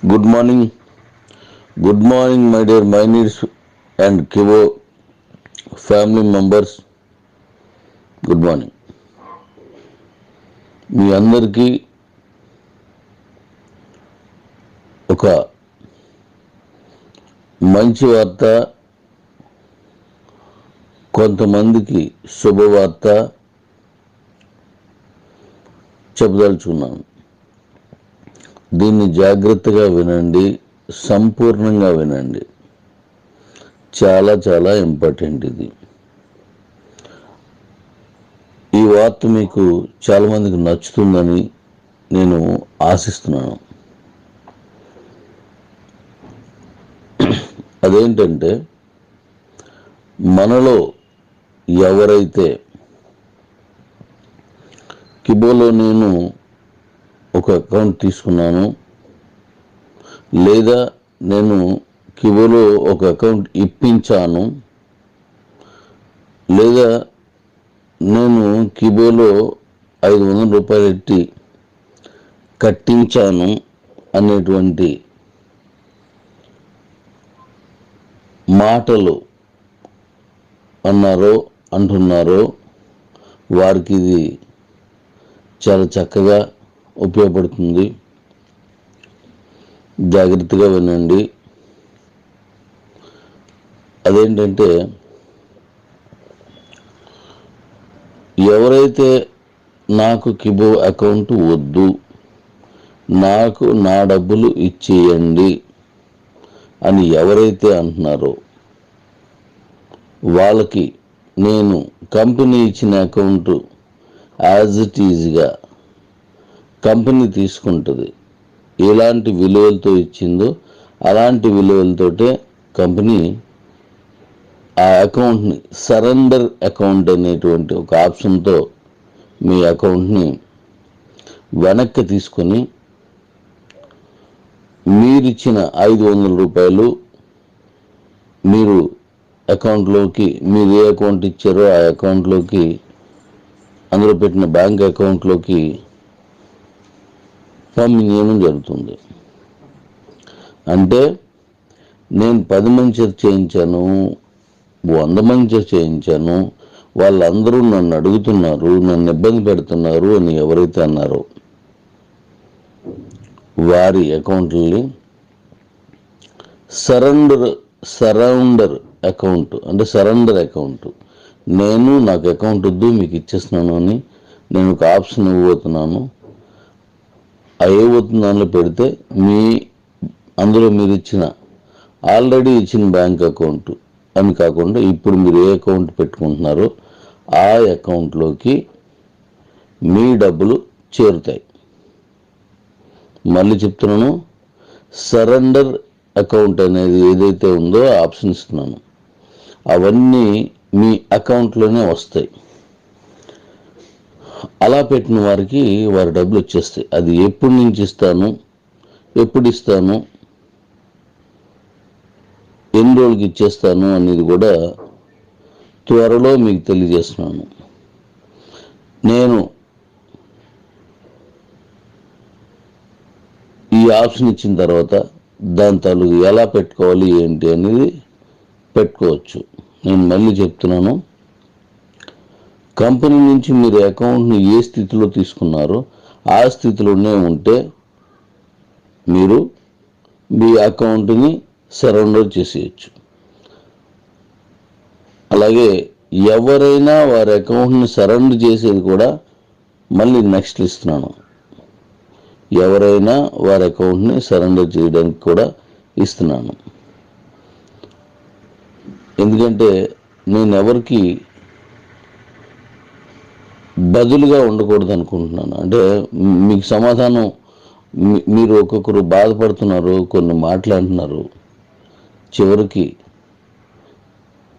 Good morning, my dear Miners and Kivo family members. Good morning. మీ అందరికీ ఒక మంచి వార్త, కొంతమందికి శుభవార్త చెప్పదలుచుకున్నాను. దీన్ని జాగ్రత్తగా వినండి, సంపూర్ణంగా వినండి. చాలా చాలా ఇంపార్టెంట్ ఇది. ఈ వార్త మీకు చాలామందికి నచ్చుతుందని నేను ఆశిస్తున్నాను. అదేంటంటే, మనలో ఎవరైతే కిబోలో నేను ఒక అకౌంట్ తీసుకున్నాను, లేదా నేను కిబోలో ఒక అకౌంట్ ఇప్పించాను, లేదా నేను కిబోలో 500 రూపాయలు ఎట్టి కట్టించాను అనేటువంటి మాటలు అంటున్నారో వారికి ఇది చాలా చక్కగా ఉపయోగపడుతుంది. జాగ్రత్తగా వినండి. అదేంటంటే, ఎవరైతే నాకు కిబో అకౌంట్ వద్దు, నాకు నా డబ్బులు ఇచ్చేయండి అని ఎవరైతే అంటున్నారో వాళ్ళకి నేను కంపెనీ ఇచ్చిన అకౌంట్ యాజ్ ఇట్ ఈజ్గా కంపెనీ తీసుకుంటుంది. ఎలాంటి విలువలతో ఇచ్చిందో అలాంటి విలువలతోటే కంపెనీ ఆ అకౌంట్ని సరెండర్ అకౌంట్ అనేటువంటి ఒక ఆప్షన్తో మీ అకౌంట్ని వెనక్కి తీసుకొని మీరిచ్చిన 500 రూపాయలు మీరు అకౌంట్లోకి, మీరు ఏ అకౌంట్ ఇచ్చారో ఆ అకౌంట్లోకి, అందులో పెట్టిన బ్యాంక్ అకౌంట్లోకి పంపించడం జరుగుతుంది. అంటే నేను 10 మంది చేత చేయించాను, 100 మంది చేత చేయించాను, వాళ్ళందరూ నన్ను అడుగుతున్నారు, నన్ను ఇబ్బంది పెడుతున్నారు అని ఎవరైతే అన్నారో వారి అకౌంట్లని సరౌండర్ అకౌంట్ అంటే సరెండర్ అకౌంట్, నేను నాకు అకౌంట్ వద్దు మీకు ఇచ్చేస్తున్నాను అని నేను ఒక ఆప్షన్ ఇవ్వబోతున్నాను. ఆ ఇవ్వబోతున్న దానిలో పెడితే అందులో మీరు ఆల్రెడీ ఇచ్చిన బ్యాంక్ అకౌంట్ అని కాకుండా ఇప్పుడు మీరు ఏ అకౌంట్ పెట్టుకుంటున్నారో ఆ అకౌంట్లోకి మీ డబ్బులు చేరుతాయి. మళ్ళీ చెప్తున్నాను, సరెండర్ అకౌంట్ అనేది ఏదైతే ఉందో ఆప్షన్ ఇస్తున్నాను, అవన్నీ మీ అకౌంట్లోనే వస్తాయి. అలా పెట్టిన వారికి వారి డబ్బులు వచ్చేస్తాయి. అది ఎప్పటి నుంచి ఇస్తాను, ఎప్పుడు ఇస్తాను, ఎన్ని రోజులకి ఇచ్చేస్తాను అనేది కూడా త్వరలో మీకు తెలియజేస్తున్నాను. నేను ఈ ఆప్షన్ ఇచ్చిన తర్వాత దాని తాలూకు ఎలా పెట్టుకోవాలి ఏంటి అనేది పెట్టుకోవచ్చు. నేను మళ్ళీ చెప్తున్నాను, కంపెనీ నుంచి మీరు అకౌంట్ని ఏ స్థితిలో తీసుకున్నారో ఆ స్థితిలోనే ఉంటే మీరు మీ అకౌంట్ని సరెండర్ చేసేయచ్చు. అలాగే ఎవరైనా వారి అకౌంట్ని సరెండర్ చేసేది కూడా మళ్ళీ నెక్స్ట్ ఇస్తున్నాను. ఎవరైనా వారి అకౌంట్ని సరెండర్ చేయడానికి కూడా ఇస్తున్నాను. ఎందుకంటే నేను ఎవరికి బదులుగా ఉండకూడదు అనుకుంటున్నాను. అంటే మీకు సమాధానం, మీరు ఒక్కొక్కరు బాధపడుతున్నారు, కొన్ని మాట్లాడుతున్నారు. చివరికి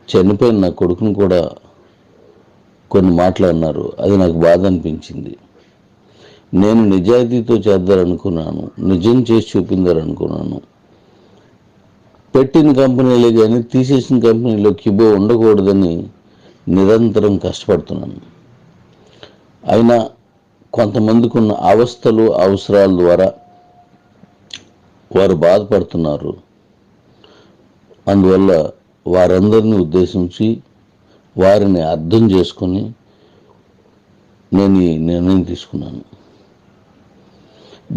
చనిపోయిన నా కొడుకుని కూడా కొన్ని మాట్లాడినారు. అది నాకు బాధ అనిపించింది. నేను నిజాయితీతో చేద్దారనుకున్నాను, నిజం చేసి చూపిందారనుకున్నాను. పెట్టిన కంపెనీలే కానీ తీసేసిన కంపెనీలో కిబో ఉండకూడదని నిరంతరం కష్టపడుతున్నాను. అయినా కొంతమందికి ఉన్న అవస్థలు అవసరాల ద్వారా వారు బాధపడుతున్నారు. అందువల్ల వారందరినీ ఉద్దేశించి వారిని అర్థం చేసుకొని నేను ఈ నిర్ణయం తీసుకున్నాను.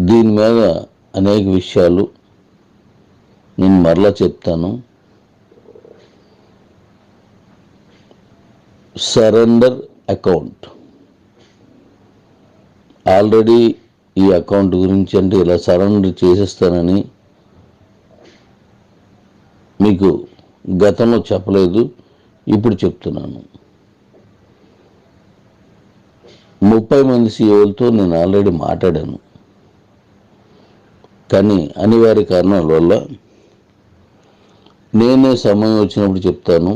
దీని మీద అనేక విషయాలు నేను మరలా చెప్తాను. సరెండర్ అకౌంట్ ఆల్రెడీ ఈ అకౌంట్ గురించి అంటే ఇలా సరెండర్ చేసేస్తానని మీకు గతంలో చెప్పలేదు, ఇప్పుడు చెప్తున్నాను. 30 మంది సీఈఓలతో నేను ఆల్రెడీ మాట్లాడాను. కానీ అనివార్య కారణాల వల్ల నేనే సమయం వచ్చినప్పుడు చెప్తాను,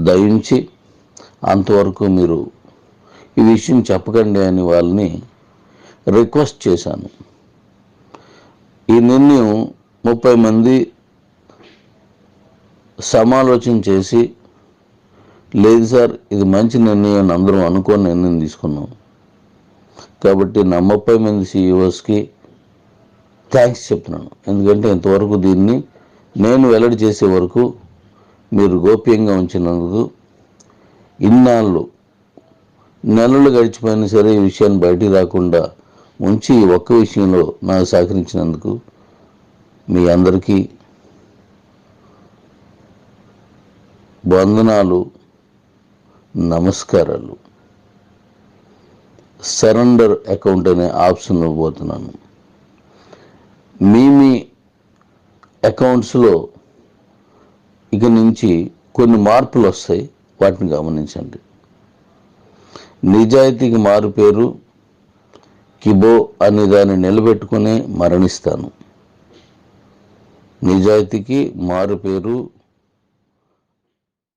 దయించి అంతవరకు మీరు ఈ విషయం చెప్పకండి అని వాళ్ళని రిక్వెస్ట్ చేశాను. ఈ నిర్ణయం 30 మంది సమాలోచన చేసి, లేదు సార్ ఇది మంచి నిర్ణయం అని అందరం అనుకోని నిర్ణయం తీసుకున్నాం. కాబట్టి నా 30 మంది సీఈఓస్కి థ్యాంక్స్ చెప్తున్నాను. ఎందుకంటే ఇంతవరకు దీన్ని నేను వెల్లడి చేసే వరకు మీరు గోప్యంగా ఉంచినందుకు, ఇన్నాళ్ళు నెలలు గడిచిపోయినా సరే ఈ విషయాన్ని బయటికి రాకుండా ఉంచి ఒక్క విషయంలో నాకు సహకరించినందుకు మీ అందరికీ వందనాలు, నమస్కారాలు. సరెండర్ అకౌంట్ అనే ఆప్షన్ ఇవ్వబోతున్నాను. మీ అకౌంట్స్లో ఇక నుంచి కొన్ని మార్పులు వస్తాయి, వాటిని గమనించండి. నిజాయితీకి మారు పేరు కిబో అనే దాన్ని నిలబెట్టుకునే మరణిస్తాను. నిజాయితీకి మారు పేరు